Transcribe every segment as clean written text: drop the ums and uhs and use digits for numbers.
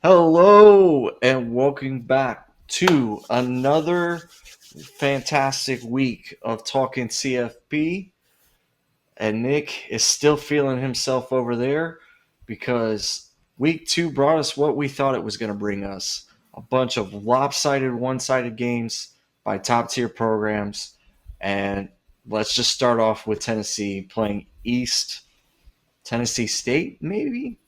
Hello and welcome back to another fantastic week of Talking CFB. And Nick is still feeling himself over there because week two brought us what we thought it was going to bring us a bunch of lopsided, one sided games by top tier programs. And let's just start off with Tennessee playing East Tennessee State, maybe?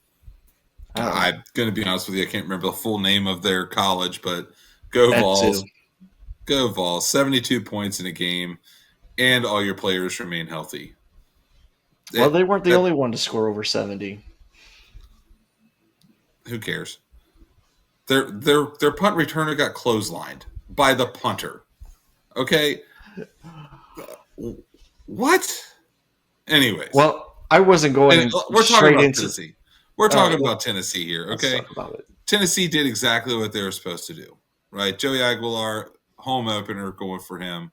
I don't know. I'm going to be honest with you. I can't remember the full name of their college, but go That Vols. too. Go Vols. 72 points in a game, and all your players remain healthy. Well, It, they weren't the that, only one to score over 70. who cares? Their punt returner got clotheslined by the punter. Okay? What? Anyways, Well, I wasn't and going we're talking straight about into. Tennessee. We're All right, talking about Tennessee here, let's okay? talk about it. Tennessee did exactly what they were supposed to do, right? Joey Aguilar, home opener, going for him.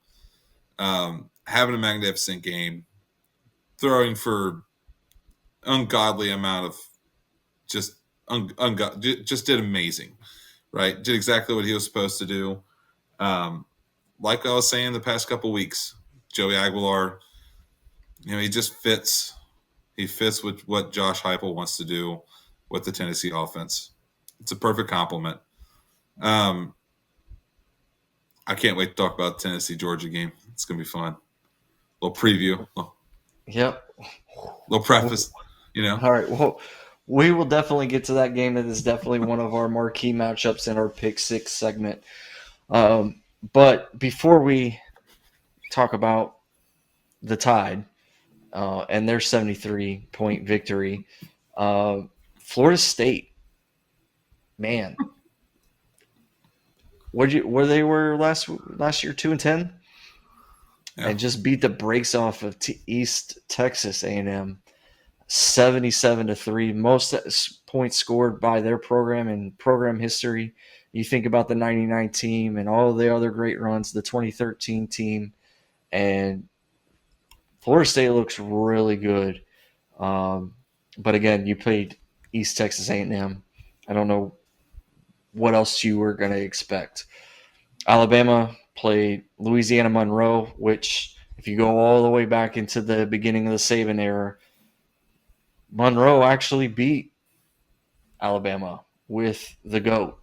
Having a magnificent game, throwing for ungodly amount of just did amazing, right? Did exactly what he was supposed to do. Like I was saying the past couple weeks, Joey Aguilar, he just fits. He fits with what Josh Heupel wants to do with the Tennessee offense. It's a perfect compliment. Um, I can't wait to talk about the Tennessee Georgia game. It's gonna be fun. Little preview, Yep. little preface. All right. Well, we will definitely get to that game. That is definitely one of our marquee matchups in our Pick Six segment. But before we talk about the Tide and their 73-point victory, uh, Florida State, man, where they were last year 2-10? Yeah. And just beat the brakes off of East Texas A&M 77-3, most points scored by their program in program history. You think about the 99 team and all the other great runs, the 2013 team, and Florida State looks really good. But again, you played East Texas A&M. I don't know what else you were going to expect. Alabama played Louisiana Monroe, which, if you go all the way back into the beginning of the Saban era, Monroe actually beat Alabama with the GOAT.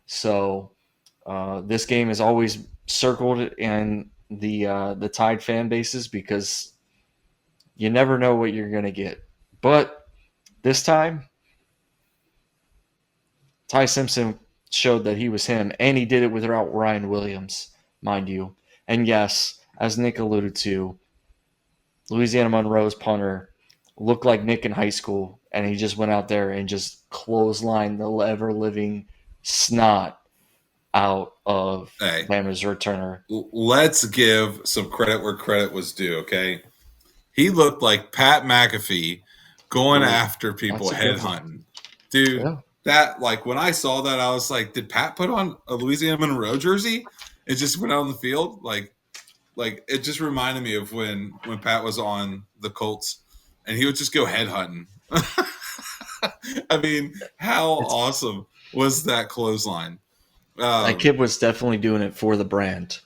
So this game is always circled in the Tide fan bases because you never know what you're going to get. But this time, Ty Simpson showed that he was him, and he did it without Ryan Williams, mind you. And yes, as Nick alluded to, Louisiana Monroe's punter looked like Nick in high school, and he just went out there and just clotheslined the ever living snot out of Hey, Bama's returner. let's give some credit where credit was due. Okay, he looked like Pat McAfee going Ooh, after people that's a good one. headhunting, dude. Yeah. That when I saw that, I was like, did Pat put on a Louisiana Monroe jersey? It just went out on the field, like it just reminded me of when Pat was on the Colts, and he would just go headhunting. I mean, how It's, awesome was that clothesline? that Um, kid was definitely doing it for the brand.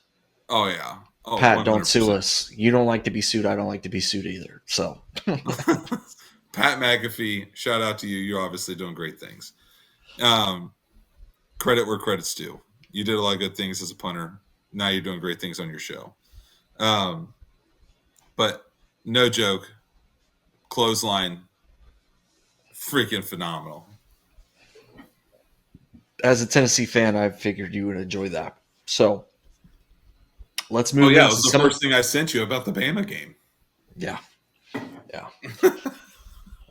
oh yeah, oh Pat, one don't hundred sue percent. us. You don't like to be sued. I don't like to be sued either. So, Pat McAfee, shout out to you. You're obviously doing great things. Um, Credit where credit's due. You did a lot of good things as a punter. Now you're doing great things on your show. Um, but no joke, clothesline, freaking phenomenal. as a Tennessee fan, I figured you would enjoy that. So, let's Oh move yeah, it into was the some of. first thing I sent you about the Bama game. Yeah, yeah.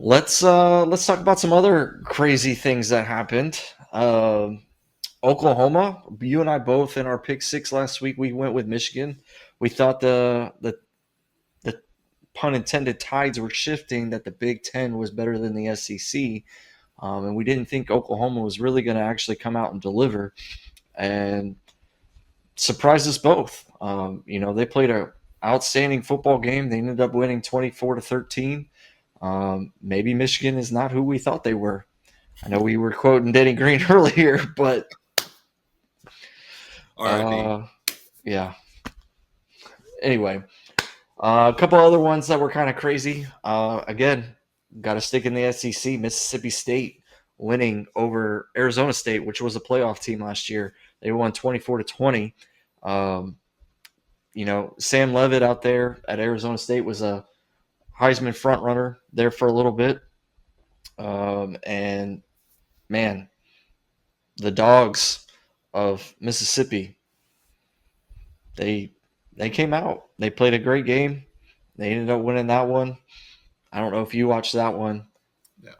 Let's talk about some other crazy things that happened. Oklahoma, you and I both in our pick six last week, we went with Michigan. We thought the pun intended tides were shifting, that the Big Ten was better than the SEC, and we didn't think Oklahoma was really going to actually come out and deliver, and surprised us both. They played a outstanding football game. They ended up winning 24-13. Maybe Michigan is not who we thought they were. I know we were quoting Denny Green earlier, but R.I.P. yeah. Anyway, a couple other ones that were kind of crazy. Again, got to stick in the SEC. Mississippi State winning over Arizona State, which was a playoff team last year. They won 24-20. Um, Sam Levitt out there at Arizona State was a Heisman front runner there for a little bit. And man, the Dogs of Mississippi, they they came out. They played a great game. They ended up winning that one. I don't know if you watched that one. Yeah.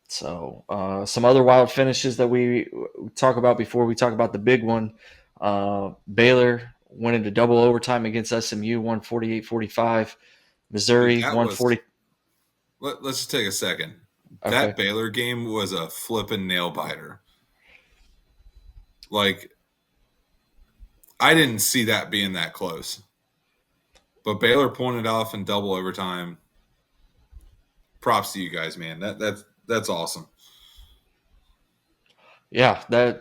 So some other wild finishes that we talk about before we talk about the big one. Baylor went into double overtime against SMU, 148-45. Dude, Missouri, that was. 140. Let's just take a second. Okay. That Baylor game was a flippin' nail biter. Like, I didn't see that being that close. But Baylor pointed off in double overtime. Props to you guys, man. That's awesome. Yeah, that's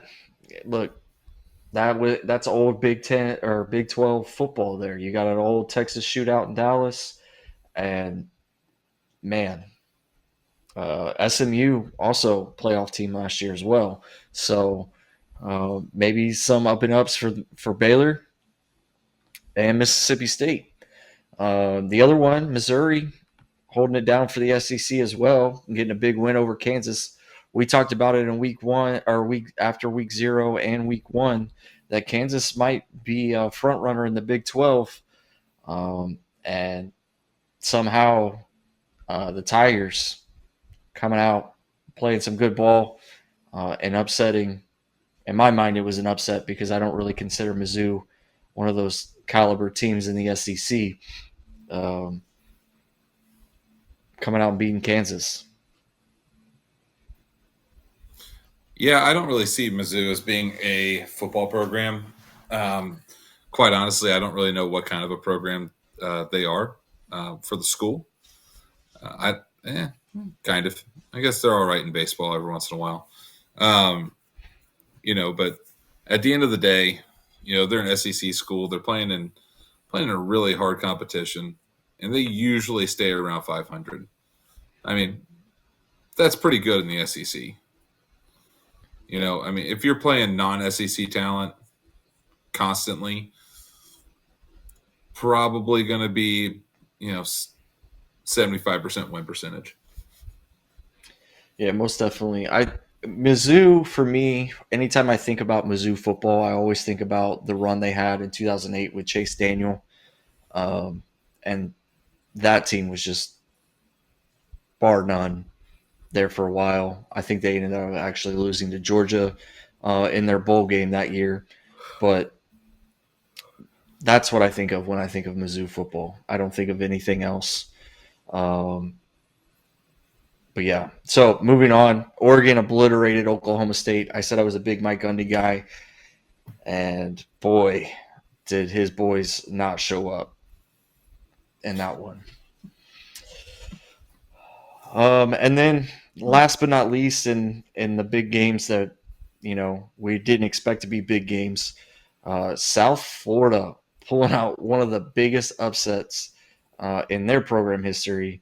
old Big 10 or Big 12 football there. You got an old Texas shootout in Dallas, and man, SMU also playoff team last year as well. So maybe some up and ups for Baylor and Mississippi State. The other one, Missouri, holding it down for the SEC as well, getting a big win over Kansas. We talked about it in week one or week after week 0 and week 1 that Kansas might be a front runner in the Big 12, and somehow the Tigers coming out playing some good ball and upsetting. In my mind, it was an upset because I don't really consider Mizzou one of those caliber teams in the SEC. Um, Coming out and beating Kansas. Yeah, I don't really see Mizzou as being a football program. Quite honestly, I don't really know what kind of a program they are for the school. Kind of. I guess they're all right in baseball every once in a while. Um, but at the end of the day, they're an SEC school. They're playing a really hard competition, and they usually stay around 500. I mean, that's pretty good in the SEC. If you're playing non-SEC talent constantly, probably going to be, 75% win percentage. Yeah, most definitely. Mizzou for me, anytime I think about Mizzou football, I always think about the run they had in 2008 with Chase Daniel, and that team was just bar none there for a while. I think they ended up actually losing to Georgia in their bowl game that year, but that's what I think of when I think of Mizzou football. I don't think of anything else. Um, But yeah, so moving on, Oregon obliterated Oklahoma State. I said I was a big Mike Gundy guy, and boy, did his boys not show up in that one. And then last but not least, in the big games that we didn't expect to be big games, South Florida pulling out one of the biggest upsets in their program history,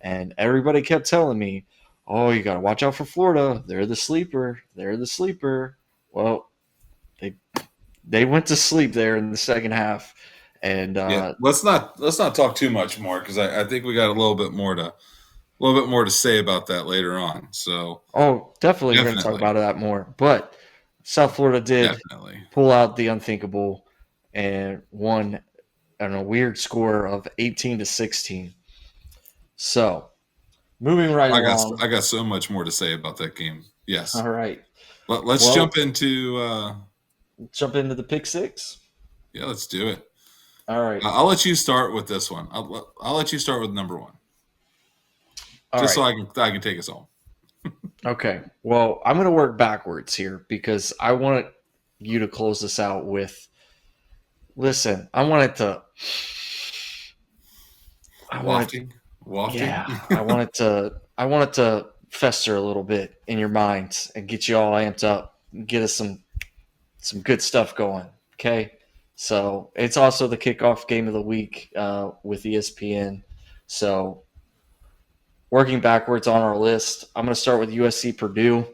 and everybody kept telling me, "Oh, you got to watch out for Florida. They're the sleeper. They're the sleeper." Well, they they went to sleep there in the second half, and Yeah, let's not talk too much more because I think we got a little bit more to say about that later on. So oh, definitely we're going to talk definitely, about that more. But South Florida did definitely. pull out the unthinkable and won on a weird score of 18-16. So moving right I got along. I got so much more to say about that game. All Yes. right. Let's Well, jump into jump into the pick six. yeah, let's do it. All right. I'll let you start with this one. I'll let you start with number one, All just so right. I can take us home. Okay. Well, I'm going to work backwards here because I want you to close this out with. Listen, I want it to. I want it. Wafting, wafting. Yeah, I want it to. I want it to fester a little bit in your mind and get you all amped up, get us some good stuff going. Okay, so it's also the kickoff game of the week with ESPN. So working backwards on our list, I'm going to start with USC Purdue.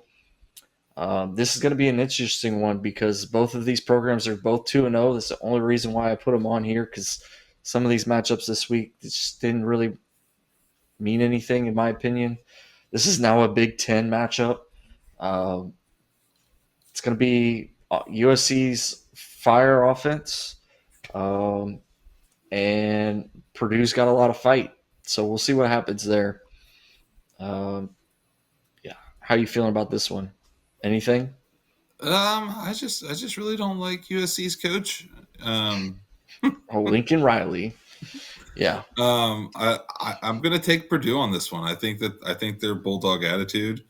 This is going to be an interesting one because both of these programs are both 2-0. That's the only reason why I put them on here because some of these matchups this week just didn't really mean anything, in my opinion. This is now a Big Ten matchup. Um, it's going to be USC's fire offense, um, and Purdue's got a lot of fight. So we'll see what happens there. Um, yeah, how are you feeling about this one? Anything? I just really don't like USC's coach. Oh, Lincoln Riley. Yeah. I'm gonna take Purdue on this one. I think their bulldog attitude,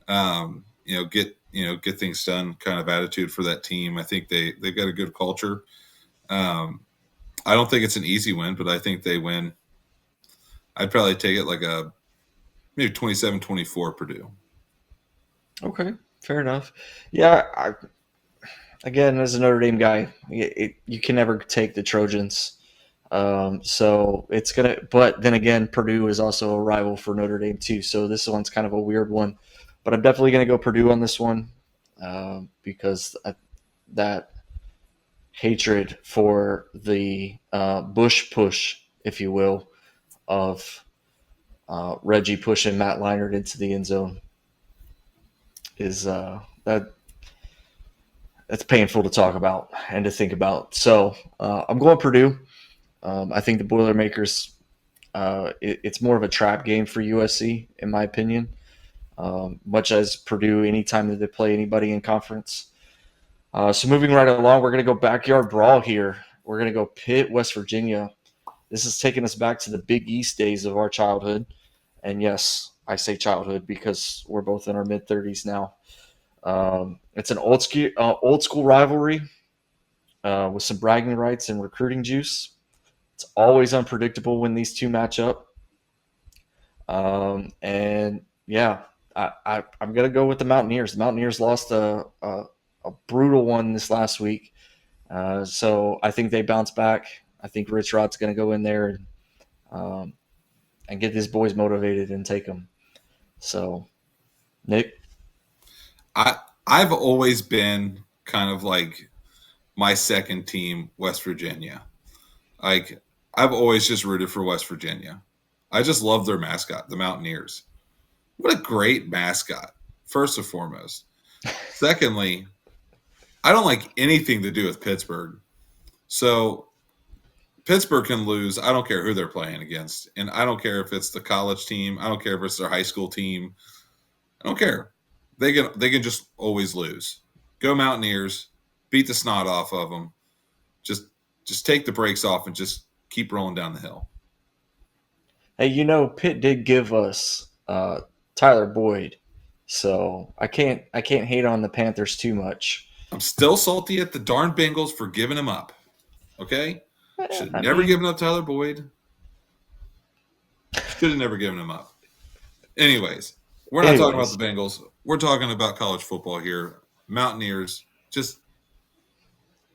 get things done kind of attitude for that team. I think they've got a good culture. I don't think it's an easy win, but I think they win. I'd probably take it like a maybe 27-24 Purdue. Okay. Fair enough. Yeah. Again, as a Notre Dame guy, you can never take the Trojans. So it's gonna. But then again, Purdue is also a rival for Notre Dame too. So this one's kind of a weird one. But I'm definitely gonna go Purdue on this one because that hatred for the Bush push, if you will, of Reggie pushing Matt Leinart into the end zone is that's painful to talk about and to think about. So I'm going Purdue. I think the Boilermakers. It's more of a trap game for USC, in my opinion. Much as Purdue, anytime that they play anybody in conference. So moving right along, we're going to go backyard brawl here. We're going to go Pitt, West Virginia. This is taking us back to the Big East days of our childhood. And yes, I say childhood because we're both in our mid 30s now. It's an old school rivalry with some bragging rights and recruiting juice. It's always unpredictable when these two match up. And yeah, I'm going to go with the Mountaineers. The Mountaineers lost a brutal one this last week. So I think they bounce back. I think Rich Rod's going to go in there um, and get his boys motivated and take them. So, Nick? I've always been kind of like my second team, West Virginia. Like I've always just rooted for West Virginia. I just love their mascot, the Mountaineers. What a great mascot, first and foremost. Secondly, I don't like anything to do with Pittsburgh. So Pittsburgh can lose. I don't care who they're playing against. And I don't care if it's the college team. I don't care if it's their high school team. I don't care. They can just always lose. Go Mountaineers, beat the snot off of them. Just take the brakes off and just keep rolling down the hill. Hey, Pitt did give us Tyler Boyd, so I can't hate on the Panthers too much. I'm still salty at the darn Bengals for giving him up. Okay? Should have I never mean, given up Tyler Boyd. Should have never given him up. Anyways, we're not talking about anyways, the Bengals. We're talking about college football here. Mountaineers, just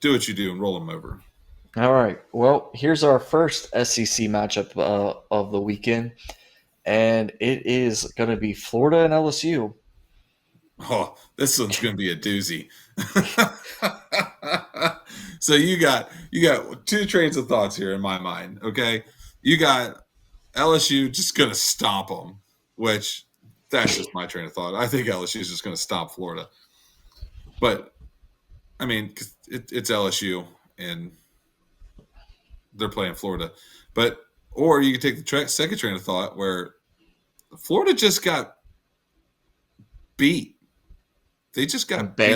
do what you do and roll them over. all right. Well, here's our first SEC matchup of the weekend, and it is going to be Florida and LSU. Oh, this one's going to be a doozy. So you got two trains of thoughts here in my mind. Okay, you got LSU just going to stomp them, which that's just my train of thought. I think LSU is just going to stomp Florida, but I mean it's LSU and they're playing Florida, but or you could take the second train of thought where Florida just got beat. They just got beat.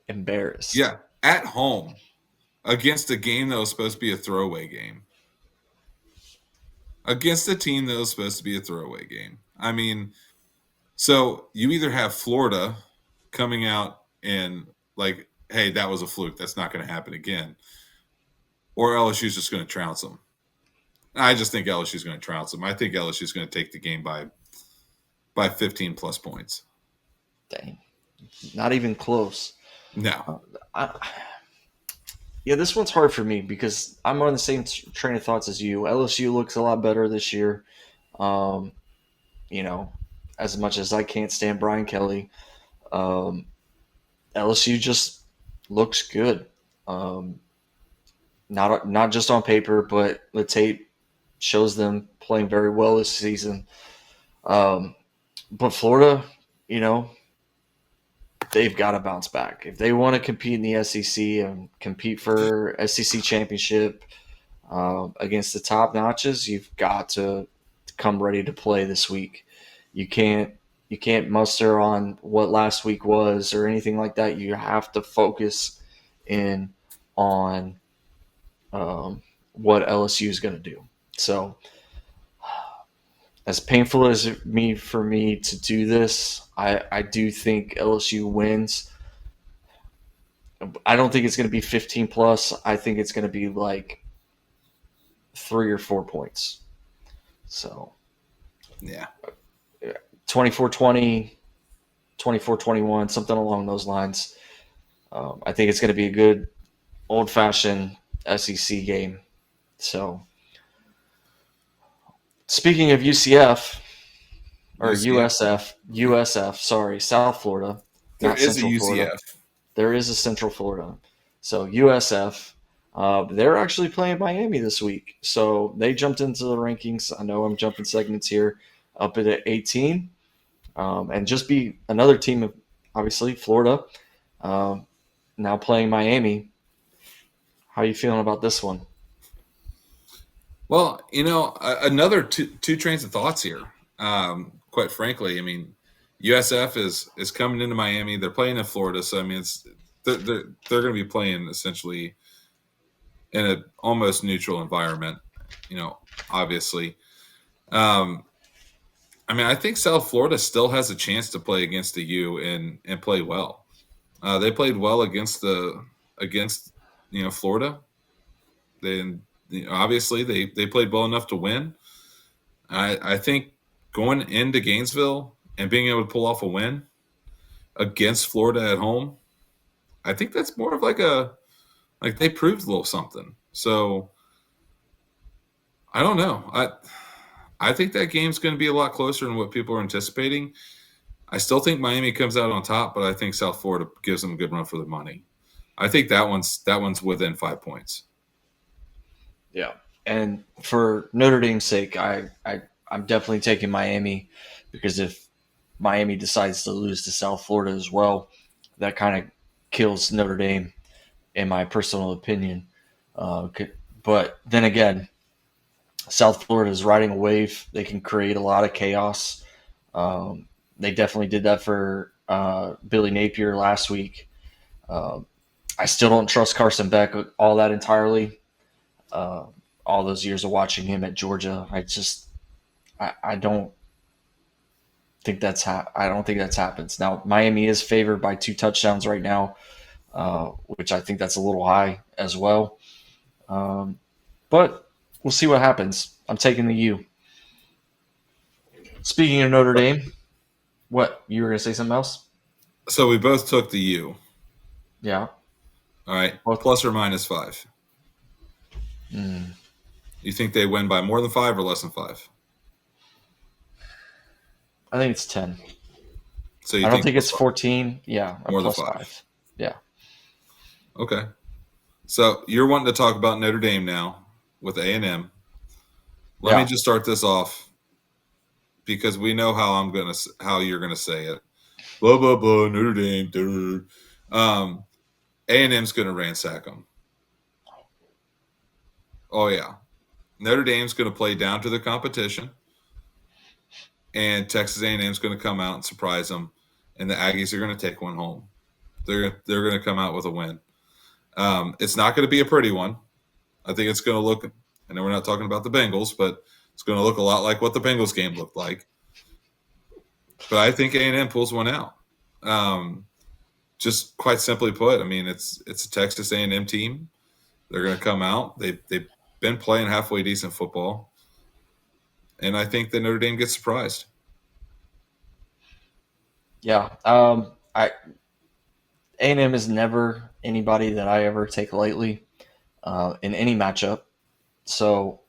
Embarrassed. Yeah, at home against a game that was supposed to be a throwaway game. Against a team that was supposed to be a throwaway game. I mean, so you either have Florida coming out and like, hey, that was a fluke. That's not going to happen again. Or LSU's just going to trounce them. I just think LSU's going to trounce them. I think LSU's going to take the game by by 15 plus points. Dang, not even close. No. I, yeah, this one's hard for me because I'm on the same train of thoughts as you. LSU looks a lot better this year. Um, you know, as much as I can't stand Brian Kelly, um, LSU just looks good. Um, not just on paper, but the tape shows them playing very well this season. Um, but Florida, you know, they've got to bounce back if they want to compete in the SEC and compete for SEC championship against the top notches. You've got to come ready to play this week. You can't muster on what last week was or anything like that. You have to focus in on what LSU is going to do. So, as painful as for me to do this, I do think LSU wins. I don't think it's going to be 15 plus. I think it's going to be like 3 or 4 points. So, Yeah. 24-20, 24-21, something along those lines. I think it's going to be a good old fashioned SEC game. So, speaking of UCF or UCF. USF, sorry, South Florida, There not is a Central Florida. UCF. There is a Central Florida. So USF, they're actually playing Miami this week. So they jumped into the rankings. I know I'm jumping segments here, up at 18, and just be another team of obviously Florida. Now playing Miami. How are you feeling about this one? Well, another two trains of thoughts here. Quite frankly, I mean, USF is coming into Miami. They're playing in Florida, so I mean, they're going to be playing essentially in an almost neutral environment. Obviously. I mean, I think South Florida still has a chance to play against the U and play well. They played well against Florida. Then obviously they played well enough to win. I think going into Gainesville and being able to pull off a win against Florida at home, I think that's more of like they proved a little something. So I don't know. I think that game's going to be a lot closer than what people are anticipating. I still think Miami comes out on top, but I think South Florida gives them a good run for their money. I think that one's within 5 points. Yeah. And for Notre Dame's sake, I'm definitely taking Miami because if Miami decides to lose to South Florida as well, that kind of kills Notre Dame, in my personal opinion. But then again, South Florida is riding a wave. They can create a lot of chaos. They definitely did that for Billy Napier last week. I still don't trust Carson Beck all that entirely. Uh, all those years of watching him at Georgia, I don't think I don't think that's happens. Now Miami is favored by 2 touchdowns right now, which I think that's a little high as well. But we'll see what happens. I'm taking the U. Speaking of Notre Dame, what you were gonna say something else? So we both took the U. Yeah. All right, Both. plus or minus 5. You think they win by more than 5 or less than 5? I think it's 10. So I don't think it's 14. Yeah, more than plus 5. 5. Yeah. Okay. So you're wanting to talk about Notre Dame now with A&M. Let me just start this off because we know how you're gonna say it. Blah blah blah. Notre Dame. A&M's gonna ransack them. Oh yeah, Notre Dame's gonna play down to the competition, and Texas A&M's gonna come out and surprise them, and the Aggies are gonna take one home. They're gonna come out with a win. It's not gonna be a pretty one. I think it's gonna look. I know we're not talking about the Bengals, but it's going to look a lot like what the Bengals game looked like. But I think A&M pulls one out. Just quite simply put, I mean, it's a Texas A&M team. They're going to come out. They've been playing halfway decent football, and I think that Notre Dame gets surprised. Yeah. A&M is never anybody that I ever take lightly in any matchup. So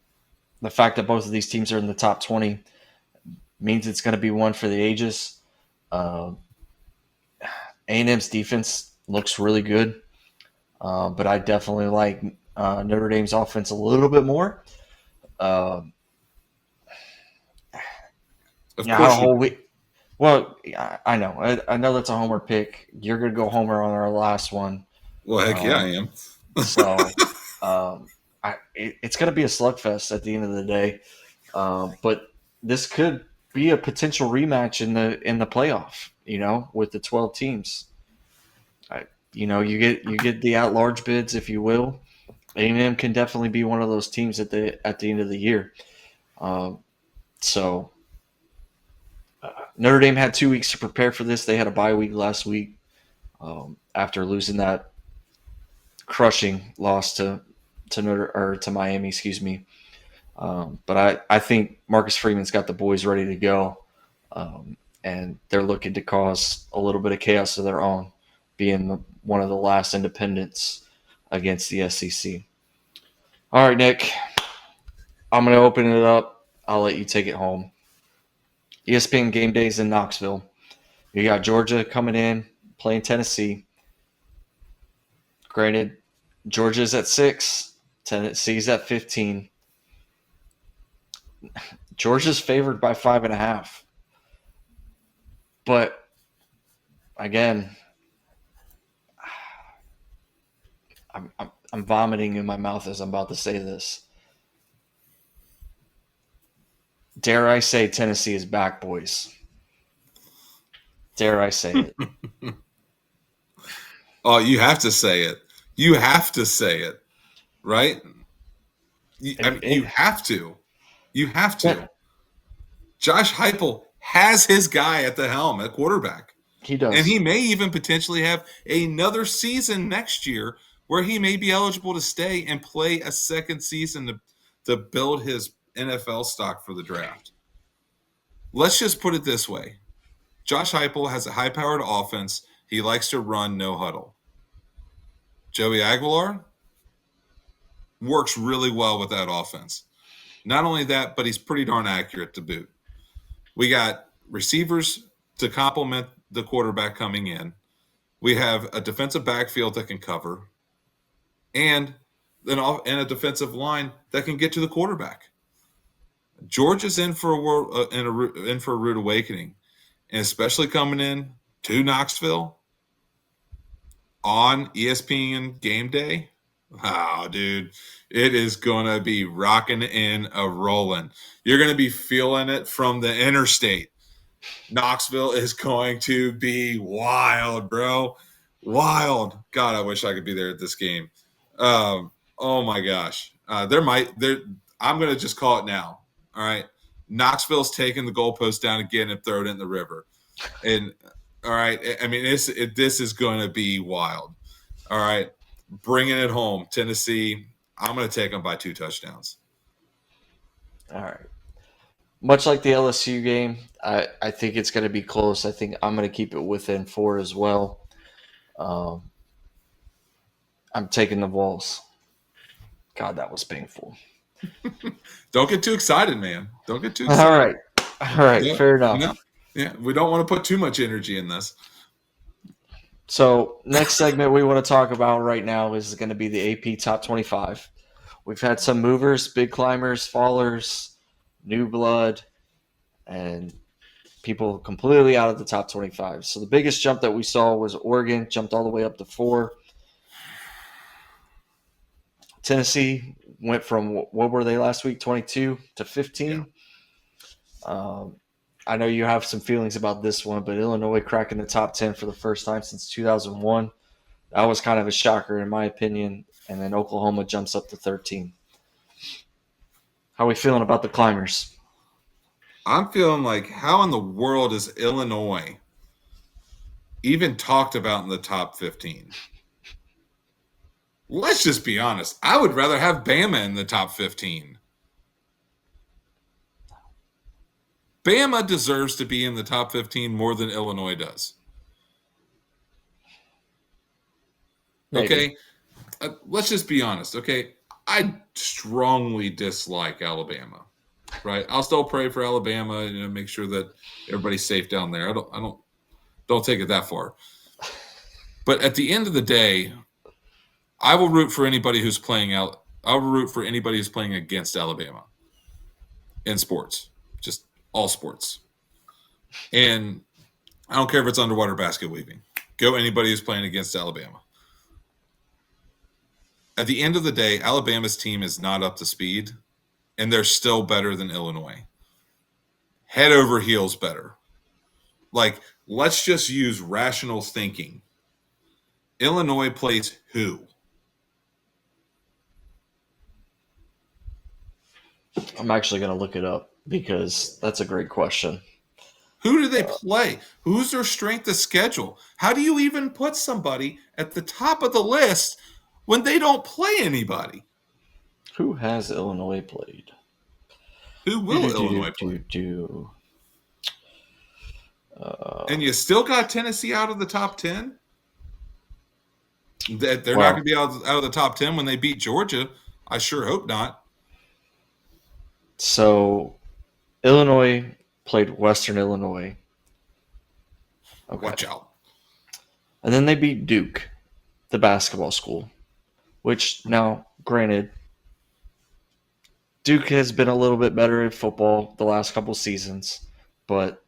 the fact that both of these teams are in the top 20 means it's going to be one for the ages. Uh, A&M's defense looks really good, but I definitely like Notre Dame's offense a little bit more. Uh, Of yeah, how course you whole do. week. Well, I know. I know that's a homer pick. You're going to go homer on our last one. Well, heck yeah, I Um, am. so it's going to be a slugfest at the end of the day. But this could be a potential rematch in the playoff. You know, with the 12 teams. You get the at large bids, if you will. A&M can definitely be one of those teams at the end of the year. Um, so Notre Dame had 2 weeks to prepare for this. They had a bye week last week after losing that crushing loss to Notre or to Miami, excuse me. But I think Marcus Freeman's got the boys ready to go, and they're looking to cause a little bit of chaos of their own, being one of the last independents against the SEC. All right, Nick, I'm going to open it up. I'll let you take it home. ESPN game days in Knoxville. You got Georgia coming in, playing Tennessee. Granted, Georgia's at 6, Tennessee's at 15. Georgia's favored by 5.5. But again, I'm vomiting in my mouth as I'm about to say this. Dare I say Tennessee is back, boys? Dare I say it? Oh, you have to say it. You have to say it, right? I If, mean, you if, have to. You have yeah, to. Josh Heupel has his guy at the helm at quarterback. he And he does. may even potentially have another season next year where he may be eligible to stay and play a second season to build his NFL stock for the draft. Let's just put it this way. Josh Heupel has a high-powered offense. He likes to run no huddle. Joey Aguilar works really well with that offense. Not only that, but he's pretty darn accurate to boot. We got receivers to complement the quarterback coming in. We have a defensive backfield that can cover, and and a defensive line that can get to the quarterback. Georgia's in for a in for a rude awakening, and especially coming in to Knoxville on ESPN game day. Oh, dude, it is going to be rocking and a rolling. You're going to be feeling it from the interstate. Knoxville is going to be wild, bro. Wild. God, I wish I could be there at this game. Oh my gosh. I'm going to just call it now. All right. Knoxville's taking the goalpost down again and throwing it in the river. And all right. I mean, this is going to be wild. All right. Bringing it home. Tennessee. I'm going to take them by 2 touchdowns. All right. Much like the LSU game, I think it's going to be close. I think I'm going to keep it within 4 as well. Um, I'm taking the Vols. God, that was painful. Don't get too excited, man. Don't get too All excited. right. All right. Yeah, Fair you know, enough. yeah. We don't want to put too much energy in this. So, next segment we want to talk about right now is going to be the AP Top 25. We've had some movers, big climbers, fallers, new blood, and people completely out of the top 25. So, the biggest jump that we saw was Oregon, jumped all the way up to 4. Tennessee went from what were they last week, 22 to Yeah. 15. Um, I know you have some feelings about this one, but Illinois cracking the top 10 for the first time since 2001. That was kind of a shocker, in my opinion. And then Oklahoma jumps up to 13. How are we feeling about the climbers? I'm feeling like, how in the world is Illinois even talked about in the top 15? Let's just be honest. I would rather have Bama in the top 15. Bama deserves to be in the top 15 more than Illinois does. Maybe. Okay? Let's just be honest, okay? I strongly dislike Alabama, right? I'll still pray for Alabama, make sure that everybody's safe down there. Don't take it that far. But at the end of the day, I will root for anybody who's playing out. I'll root for anybody who's playing against Alabama in sports, just all sports. And I don't care if it's underwater basket weaving. Go anybody who's playing against Alabama. At the end of the day, Alabama's team is not up to speed, and they're still better than Illinois. Head over heels better. Like, let's just use rational thinking. Illinois plays who? I'm actually going to look it up because that's a great question. Who do they play? Who's their strength of schedule? How do you even put somebody at the top of the list when they don't play anybody? Who has Illinois played? Who will Illinois play? And you still got Tennessee out of the top 10? They're not going to be out of the top 10 when they beat Georgia. I sure hope not. So, Illinois played Western Illinois. Okay. Watch out. And then they beat Duke, the basketball school, which now, granted, Duke has been a little bit better at football the last couple seasons, but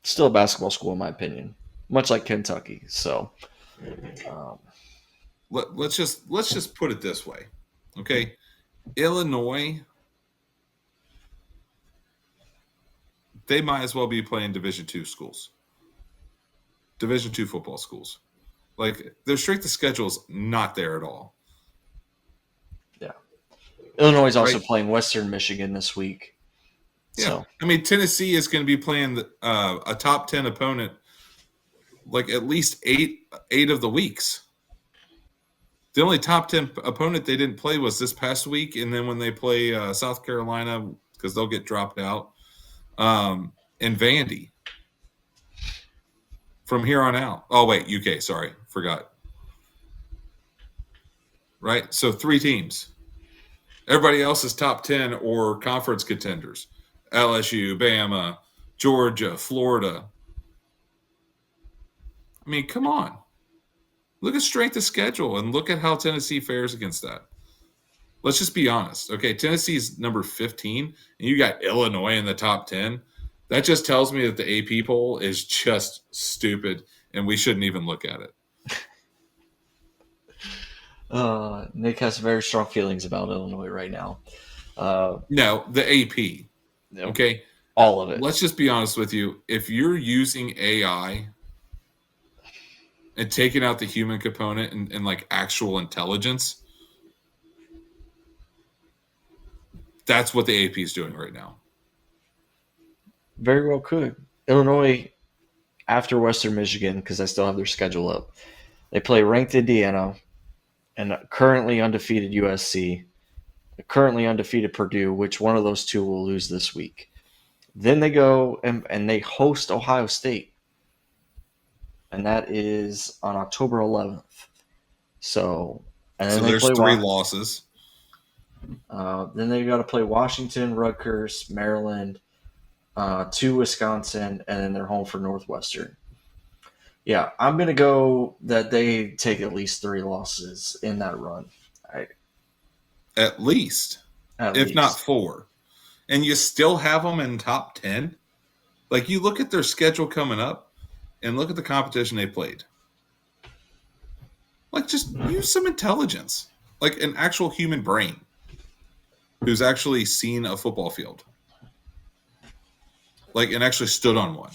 still a basketball school in my opinion, much like Kentucky. So, let's just put it this way, okay? Illinois, they might as well be playing Division II schools, Division II football schools. Like, their strength of schedule is not there at all. Yeah, Illinois is also playing Western Michigan this week. Yeah, so. I mean, Tennessee is going to be playing a top 10 opponent like at least eight of the weeks. The only top 10 opponent they didn't play was this past week, and then when they play South Carolina, because they'll get dropped out, and Vandy. From here on out. Oh, wait, UK, sorry, forgot. Right? So 3 teams. Everybody else is top 10 or conference contenders. LSU, Bama, Georgia, Florida. I mean, come on. Look at strength of schedule and look at how Tennessee fares against that. Let's just be honest. Okay, Tennessee's number 15, and you got Illinois in the top 10. That just tells me that the AP poll is just stupid, and we shouldn't even look at it. Nick has very strong feelings about Illinois right now. No, the AP. Okay? All of it. Let's just be honest with you. If you're using AI and taking out the human component and like actual intelligence, that's what the AP is doing right now. Very well could. Illinois, after Western Michigan, because I still have their schedule up, they play ranked Indiana and currently undefeated USC, currently undefeated Purdue, which one of those two will lose this week. Then they go and they host Ohio State, and that is on October 11th. So then there's 3 losses. Then they got to play Washington, Rutgers, Maryland, 2 Wisconsin, and then they're home for Northwestern. Yeah, I'm going to go that they take at least 3 losses in that run. At least. If not 4. And you still have them in top 10? Like, you look at their schedule coming up and look at the competition they played. Like, just use some intelligence. Like, an actual human brain who's actually seen a football field. Like, and actually stood on one.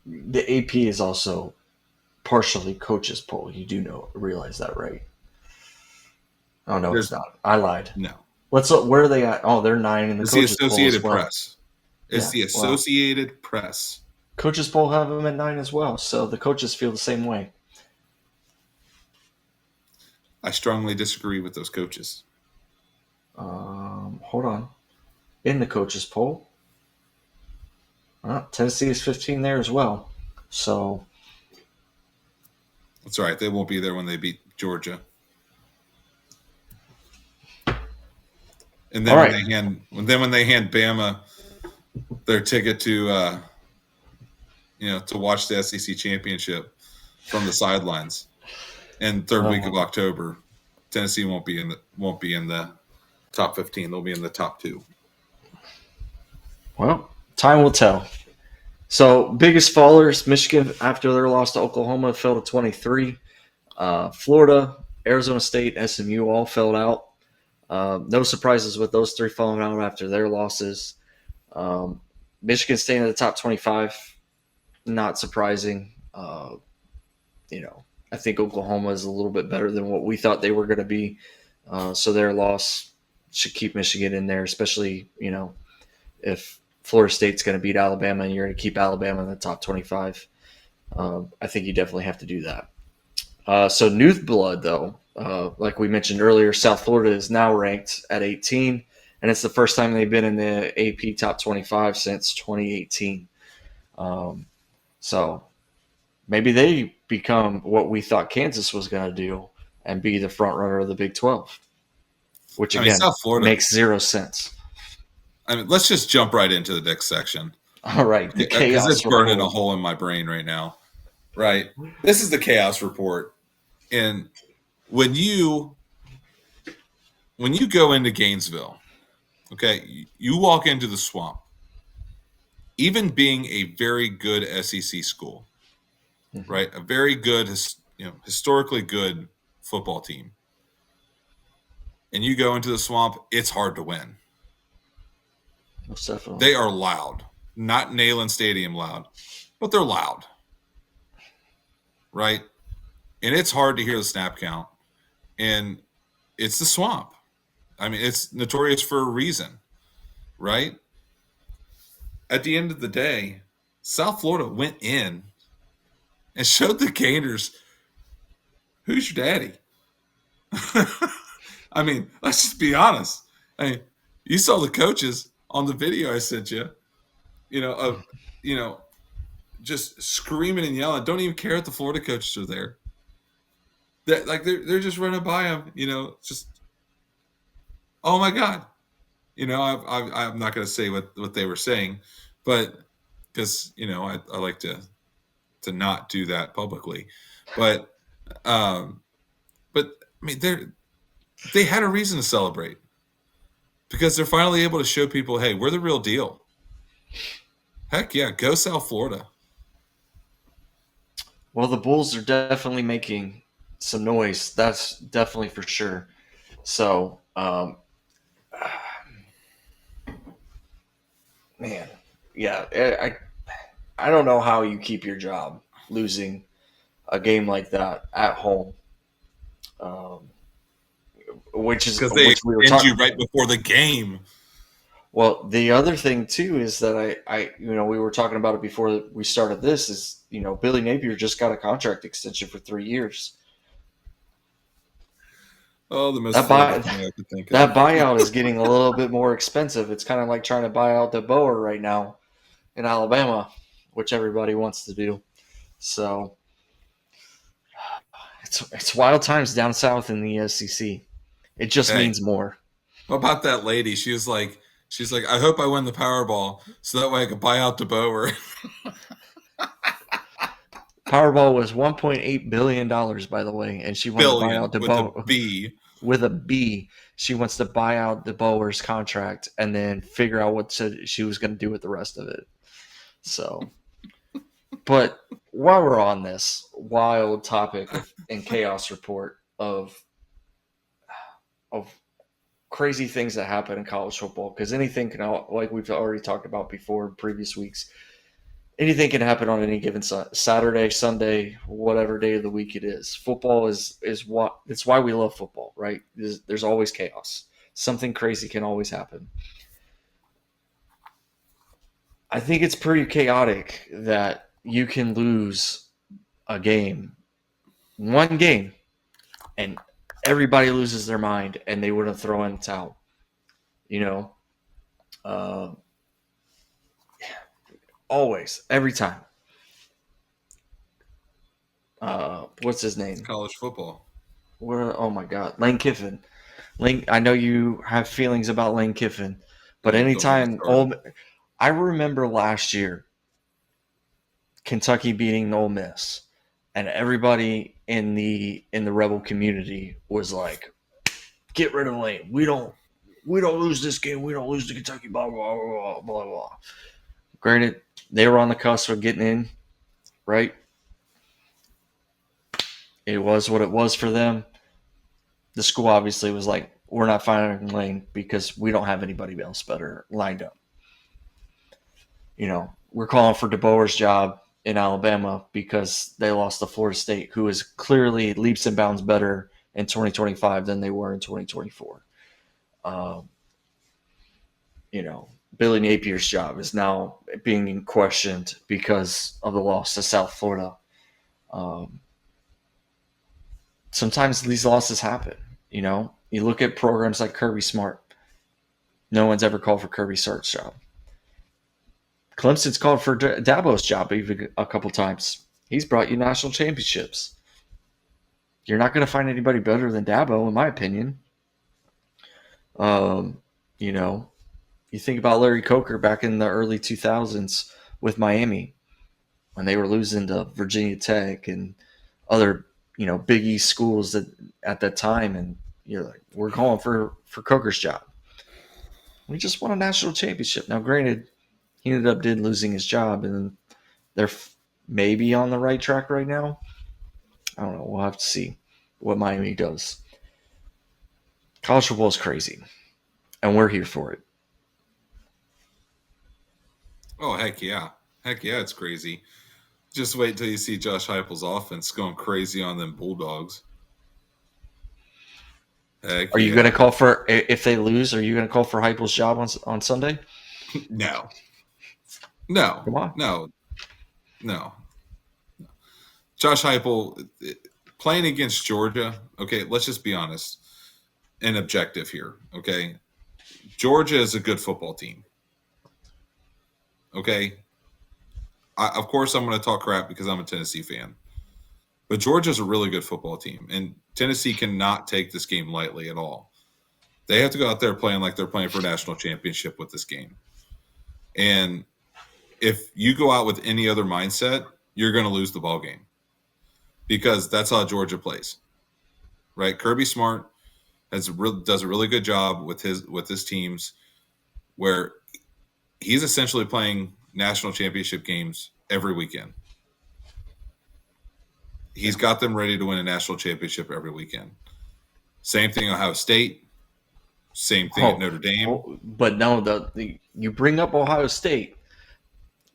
The AP is also partially coach's poll. You do realize that, right? Oh, no, it's not. I lied. No. Where are they at? Oh, they're 9 in the coach's poll. It's the Associated Press. It's the Associated Press. Coach's poll have them at 9 as well, so the coaches feel the same way. I strongly disagree with those coaches. Hold on. In the coaches poll, Tennessee is 15 there as well. So That's all right. They won't be there when they beat Georgia. And then all when right. they hand Bama their ticket to to watch the SEC championship from the sidelines in third week of October, Tennessee won't be in the top 15. They'll be in the top 2. Well, time will tell. So biggest fallers: Michigan after their loss to Oklahoma fell to 23. Florida, Arizona State, SMU all fell out. No surprises with those three falling out after their losses. Michigan staying in the top 25, not surprising. I think Oklahoma is a little bit better than what we thought they were going to be. So their loss should keep Michigan in there, especially, if Florida State's going to beat Alabama and you're going to keep Alabama in the top 25. I think you definitely have to do that. So new blood, though, like we mentioned earlier, South Florida is now ranked at 18, and it's the first time they've been in the AP top 25 since 2018. So maybe they become what we thought Kansas was going to do and be the front runner of the Big 12, which again South Florida makes zero sense. Let's just jump right into the next section. All right, the chaos because it's burning a hole in my brain right now. Right, this is the chaos report, and when you go into Gainesville, okay, you walk into the Swamp. Even being a very good SEC school, right, a very good, historically good football team, and you go into the Swamp, it's hard to win. Most definitely. They are loud, not Neyland Stadium loud, but they're loud, right? And it's hard to hear the snap count, and it's the Swamp. I mean, it's notorious for a reason, right? At the end of the day, South Florida went in and showed the Gators, who's your daddy? I mean, let's just be honest. I mean, you saw the coaches on the video I sent you, just screaming and yelling. Don't even care if the Florida coaches are there. They're just running by them, just, oh my God. I'm not going to say what they were saying, but because, I like to not do that publicly, but I mean, they had a reason to celebrate because they're finally able to show people, hey, we're the real deal. Heck yeah, go South Florida. Well, the Bulls are definitely making some noise. That's definitely for sure. So, man, yeah, I don't know how you keep your job losing a game like that at home. Which is because they we were end talking you right before the game. Well, the other thing too is that we were talking about it before we started this is, Billy Napier just got a contract extension for 3 years. Oh, the most that thing I could think that of. buyout is getting a little bit more expensive. It's kind of like trying to buy out the Boer right now in Alabama, which everybody wants to do. So it's wild times down south in the SEC. It just means more. What about that lady? She's like, I hope I win the Powerball so that way I can buy out DeBoer. Powerball was $1.8 billion, by the way, and she wanted to buy out DeBoer with a B. She wants to buy out DeBoer's contract and then figure out what she was going to do with the rest of it. So, but while we're on this wild topic and chaos report of crazy things that happen in college football, because anything can, like we've already talked about before in previous weeks, anything can happen on any given Saturday, Sunday, whatever day of the week it is. Football is what it's why we love football, right? There's always chaos. Something crazy can always happen. I think it's pretty chaotic that you can lose a game, one game, and everybody loses their mind and they wouldn't throw in the towel. You know, uh, always, every time. What's his It's name? college football. Oh my God, Lane Kiffin. Lane, I know you have feelings about Lane Kiffin, but Oh, don't get me anytime started. I remember last year Kentucky beating Ole Miss, and everybody in the Rebel community was like, "Get rid of Lane. We don't lose this game. We don't lose to Kentucky." Blah blah blah blah blah. Granted, they were on the cusp of getting in, right? It was what it was for them. The school obviously was like, "We're not firing Lane because we don't have anybody else better lined up." We're calling for DeBoer's job in Alabama because they lost to Florida State, who is clearly leaps and bounds better in 2025 than they were in 2024. Um, Billy Napier's job is now being questioned because of the loss to South Florida. Um, Sometimes these losses happen. You look at programs like Kirby Smart. No one's ever called for Kirby Smart's job. Clemson's called for Dabo's job even a couple times. He's brought you national championships. You're not going to find anybody better than Dabo, in my opinion. Um, you know, you think about Larry Coker back in the early 2000s with Miami when they were losing to Virginia Tech and other, Big East schools at that time, and you're like, we're calling for Coker's job. We just won a national championship. Now, granted, he ended up losing his job, and they're maybe on the right track right now. I don't know. We'll have to see what Miami does. College football is crazy, and we're here for it. Oh, heck yeah, it's crazy. Just wait till you see Josh Heupel's offense going crazy on them Bulldogs. Heck Are you going to yeah. call for if they lose? Are you going to call for Heupel's job on Sunday? No, no, Come on. no, no. Josh Heupel playing against Georgia. Okay, let's just be honest and objective here. Okay, Georgia is a good football team. Okay, of course I'm going to talk crap because I'm a Tennessee fan, but Georgia's a really good football team, and Tennessee cannot take this game lightly at all. They have to go out there playing like they're playing for a national championship with this game. And if you go out with any other mindset, you're going to lose the ball game because that's how Georgia plays, right? Kirby Smart does a really good job with his teams, where he's essentially playing national championship games every weekend. He's got them ready to win a national championship every weekend. Same thing Ohio State. Same thing at Notre Dame. But no, you bring up Ohio State,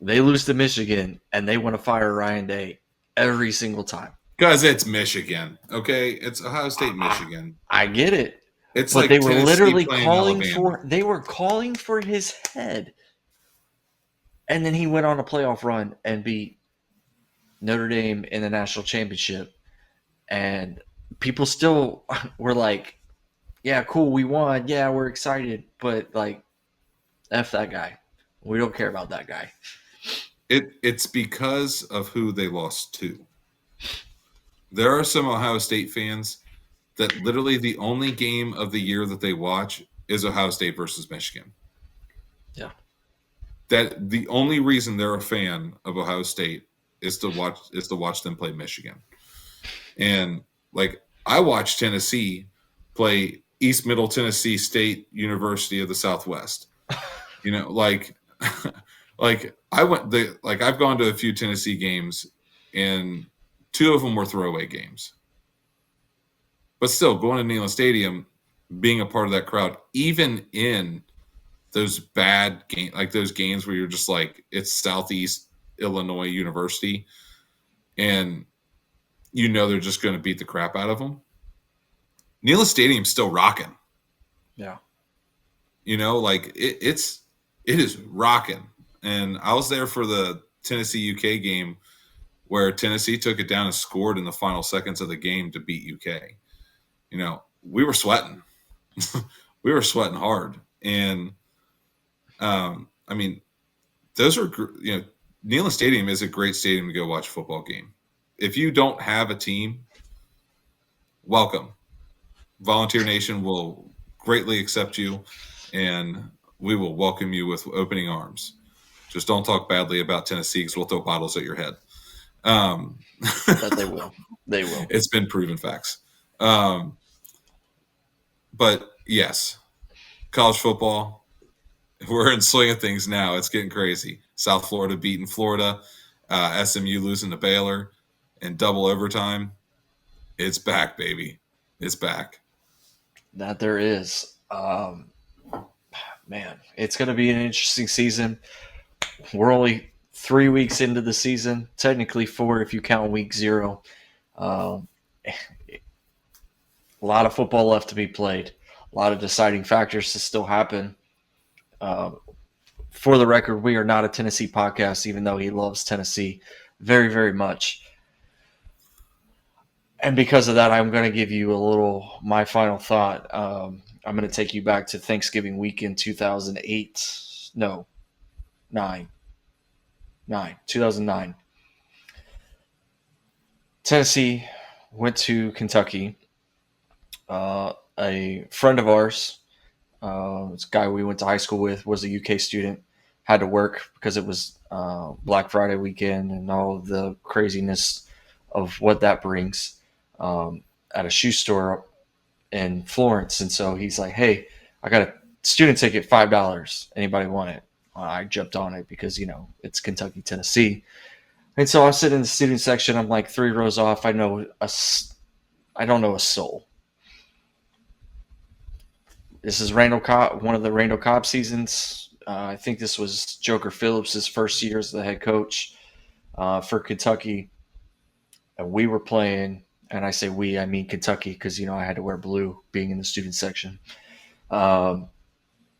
they lose to Michigan, and they want to fire Ryan Day every single time. Because it's Michigan, okay? It's Ohio State, Michigan. I get it, It's but they like were Tennessee literally playing Alabama. they were calling for his head, and then he went on a playoff run and beat Notre Dame in the national championship, and people still were like, "Yeah, cool, we won. Yeah, we're excited," but like, f that guy. We don't care about that guy. It's because of who they lost to. There are some Ohio State fans that literally the only game of the year that they watch is Ohio State versus Michigan. Yeah. That the only reason they're a fan of Ohio State is to watch them play Michigan. And like I watched Tennessee play East Middle Tennessee State University of the Southwest. Like like I've gone to a few Tennessee games, and two of them were throwaway games. But still, going to Neyland Stadium, being a part of that crowd, even in those bad games, like those games where you're just like, it's Southeast Illinois University, and they're just going to beat the crap out of them. Neyland Stadium's still rocking. Yeah. Like it is rocking. And I was there for the Tennessee UK game where Tennessee took it down and scored in the final seconds of the game to beat UK. we were sweating. We were sweating hard. And, I mean, those are, Neyland Stadium is a great stadium to go watch a football game. If you don't have a team, welcome. Volunteer Nation will greatly accept you, and we will welcome you with opening arms. Just don't talk badly about Tennessee because we'll throw bottles at your head. But they will. They will. It's been proven facts. But yes, college football, we're in swing of things now. It's getting crazy. South Florida beating Florida, SMU losing to Baylor in double overtime. It's back, baby. It's back. That there is. Man, it's going to be an interesting season. We're only 3 weeks into the season, technically 4 if you count week 0. A lot of football left to be played. A lot of deciding factors to still happen. For the record, we are not a Tennessee podcast, even though he loves Tennessee very, very much. And because of that, I'm going to give you my final thought. I'm going to take you back to Thanksgiving weekend 2008. No, 2009. Tennessee went to Kentucky. A friend of ours, this guy we went to high school with, was a UK student, had to work because it was Black Friday weekend and all of the craziness of what that brings at a shoe store in Florence. And so he's like, hey, I got a student ticket, $5. Anybody want it? I jumped on it because, it's Kentucky, Tennessee. And so I sit in the student section. I'm like 3 rows off. I don't know a soul. This is one of the Randall Cobb seasons. I think this was Joker Phillips' first year as the head coach for Kentucky. And we were playing, and I say we, I mean Kentucky, because, I had to wear blue being in the student section.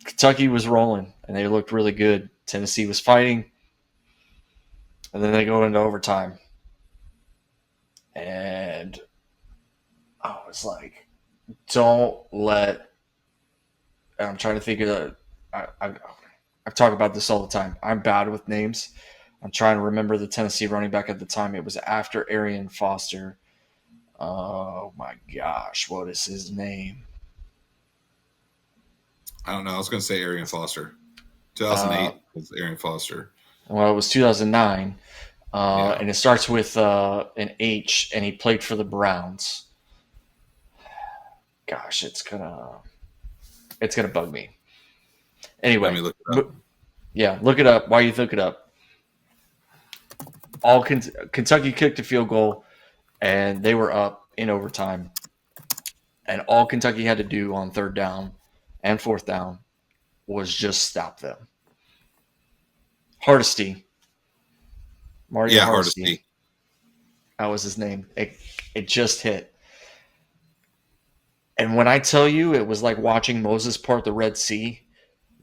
Kentucky was rolling, and they looked really good. Tennessee was fighting, and then they go into overtime. And I was like, don't let – I'm trying to think of I've talked about this all the time. I'm bad with names. I'm trying to remember the Tennessee running back at the time. It was after Arian Foster. Oh, my gosh. What is his name? I don't know. I was going to say Arian Foster. 2008 was Arian Foster. Well, it was 2009. And it starts with an H, and he played for the Browns. Gosh, it's gonna bug me. Anyway, Let me look it up. Yeah, look it up. Why you look it up? Kentucky kicked a field goal, and they were up in overtime. And all Kentucky had to do on 3rd down and 4th down was just stop them. Hardesty. Marty Hardesty. That was his name. It just hit. And when I tell you it was like watching Moses part the Red Sea,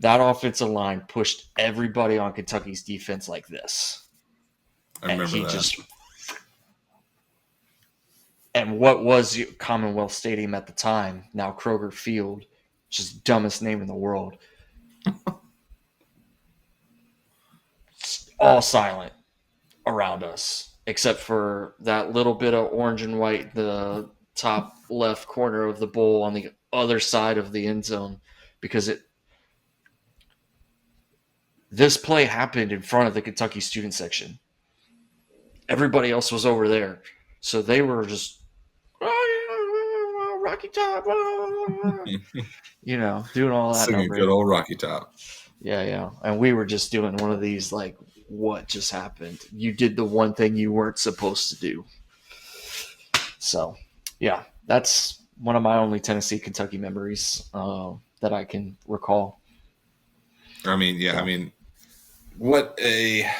that offensive line pushed everybody on Kentucky's defense like this. I remember that. And what was Commonwealth Stadium at the time, now Kroger Field, just dumbest name in the world. All silent around us, except for that little bit of orange and white, the top left corner of the bowl on the other side of the end zone, because this play happened in front of the Kentucky student section. Everybody else was over there. So they were just, Rocky Top, doing all that. Singing good old Rocky Top. Yeah. And we were just doing one of these, like, what just happened? You did the one thing you weren't supposed to do. So, yeah, that's one of my only Tennessee-Kentucky memories that I can recall. I mean, what a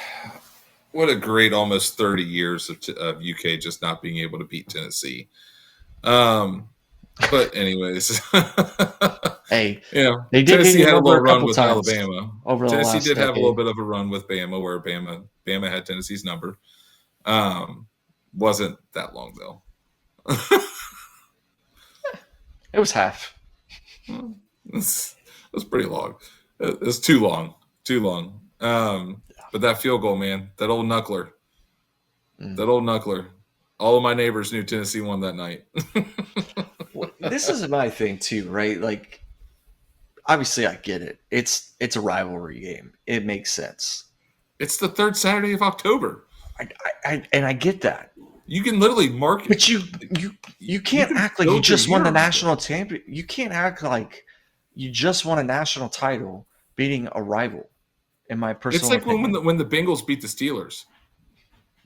great almost 30 years of UK just not being able to beat Tennessee. But anyways, hey, they did. Tennessee had a little run with Alabama. Tennessee did have a little bit of a run with Bama, where Bama had Tennessee's number. Wasn't that long though. It was half. It was pretty long. It was too long. Too long. But that field goal, man, that old knuckler. Mm. That old knuckler. All of my neighbors knew Tennessee won that night. Well, this is my thing too, right? Like, obviously, I get it. It's a rivalry game. It makes sense. It's the third Saturday of October. And I get that. You can literally mark it. But you can't act like you build your just won the year around it. national champion. You can't act like you just won a national title beating a rival. In my It's personal like opinion, when the Bengals beat the Steelers.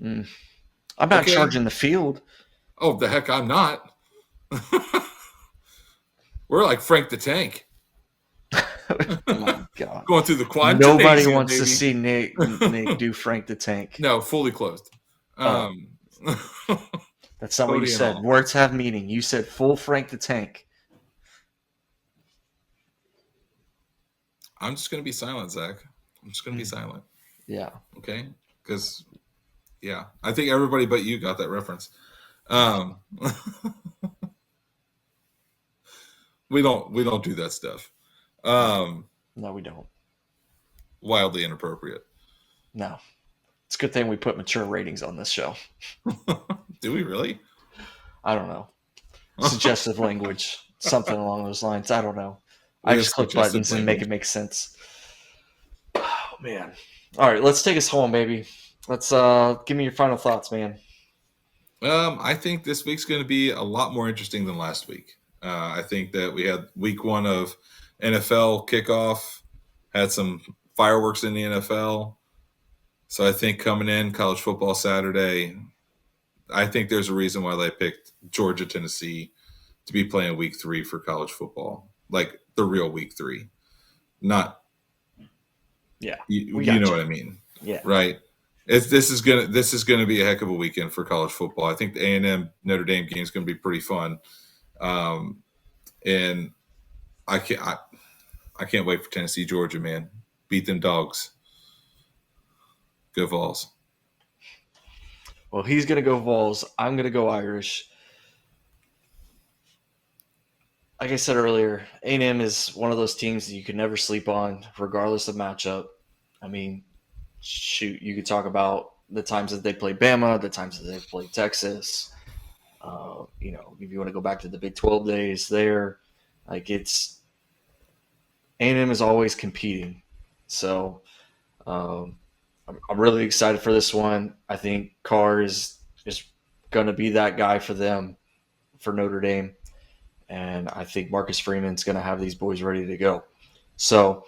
I'm not Okay. charging the field. Oh, the heck, I'm not. We're like Frank the Tank. Oh my God. Going through the quad Nobody gymnasium, wants to baby. see Nick do Frank the Tank. No, fully closed. Oh. That's not what you Cody and said. all. Words have meaning. You said full Frank the Tank. I'm just going to be silent, Zach. I'm just going to be silent. Yeah. Okay? Because, yeah, I think everybody but you got that reference. We don't do that stuff. No, we don't. Wildly inappropriate. No. It's a good thing we put mature ratings on this show. Do we really? I don't know. Suggestive language, something along those lines. I don't know. We I have just click suggestive buttons and make language. it make sense. Oh man. All right, let's take us home, baby. Let's give me your final thoughts, man. I think this week's going to be a lot more interesting than last week. I think that we had week 1 of NFL kickoff, had some fireworks in the NFL. So I think coming in college football Saturday, I think there's a reason why they picked Georgia, Tennessee to be playing week 3 for college football, like the real week 3, not. Yeah, You know what I mean, yeah. right? This is gonna be a heck of a weekend for college football. I think the A&M Notre Dame game is going to be pretty fun, and I can't wait for Tennessee, Georgia, man. Beat them dogs. Go Vols. Well, he's gonna go Vols. I'm gonna go Irish. Like I said earlier, A&M is one of those teams that you can never sleep on, regardless of matchup. I mean, shoot, you could talk about the times that they played Bama, the times that they played Texas. If you want to go back to the Big 12 days there, like it's A&M is always competing. So I'm really excited for this one. I think Carr is going to be that guy for them for Notre Dame. And I think Marcus Freeman's going to have these boys ready to go. So,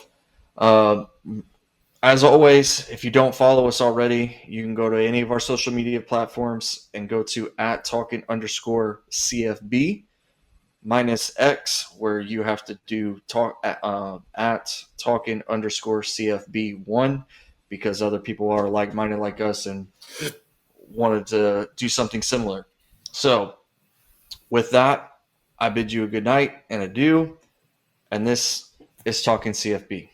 as always, if you don't follow us already, you can go to any of our social media platforms and go to @Talkin_CFB -X, where you have to do @Talkin_CFB1 because other people are like-minded like us and wanted to do something similar. So, with that, I bid you a good night and adieu. And this is Talkin CFB.